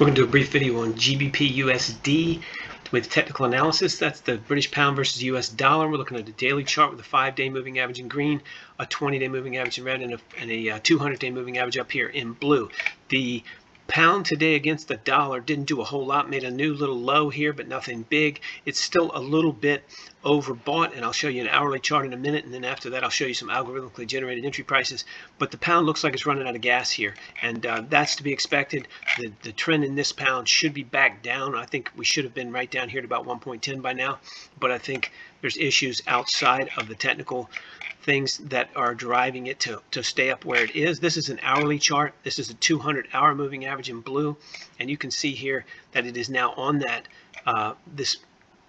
We're going to do a brief video on GBPUSD with technical analysis. That's the British pound versus US dollar. We're looking at a daily chart with a 5-day moving average in green, a 20-day moving average in red, and a 200-day moving average up here in blue. The pound today against the dollar didn't do a whole lot, made a new little low here, but nothing big. It's still a little bit overbought, and I'll show you an hourly chart in a minute, and then after that I'll show you some algorithmically generated entry prices. But the pound looks like it's running out of gas here, and that's to be expected. The trend in this pound should be back down. I think we should have been right down here at about 1.10 by now, but I think there's issues outside of the technical things that are driving it to stay up where it is. This is an hourly chart. This is a 200-hour moving average in blue, and you can see here that it is now on that this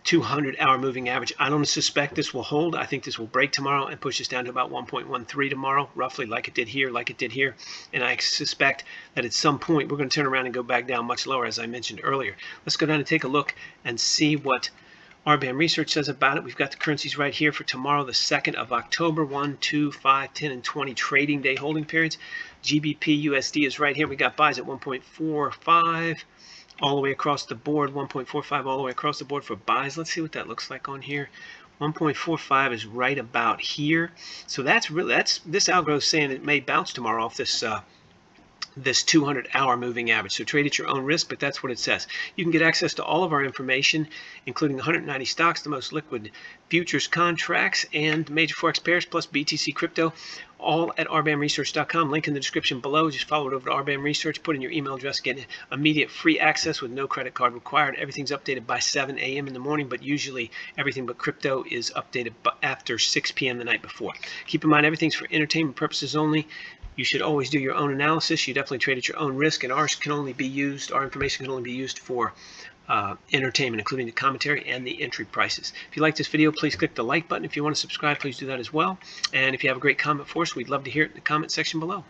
200-hour moving average. I don't suspect this will hold. I think this will break tomorrow and push us down to about 1.13 tomorrow, roughly like it did here, and I suspect that at some point we're going to turn around and go back down much lower, as I mentioned earlier. Let's go down and take a look and see what RBAM research says about it. We've got the currencies right here for tomorrow, the 2nd of October, 1, 2, 5, 10, and 20 trading day holding periods. GBPUSD is right here. We got buys at 1.45 all the way across the board, 1.45 all the way across the board for buys. Let's see what that looks like on here. 1.45 is right about here. So this algo is saying it may bounce tomorrow off this 200-hour moving average. So trade at your own risk, but that's what it says. You can get access to all of our information, including 190 stocks, the most liquid futures contracts, and major forex pairs, plus BTC crypto, all at rbamresearch.com. Link in the description below. Just follow it over to RBAM Research, put in your email address, get immediate free access with no credit card required. Everything's updated by 7 a.m. in the morning, but usually everything but crypto is updated after 6 p.m. the night before. Keep in mind, everything's for entertainment purposes only. You should always do your own analysis. You definitely trade at your own risk, and our information can only be used for entertainment, including the commentary and the entry prices. If you like this video, please click the like button. If you want to subscribe, please do that as well. And if you have a great comment for us, we'd love to hear it in the comment section below.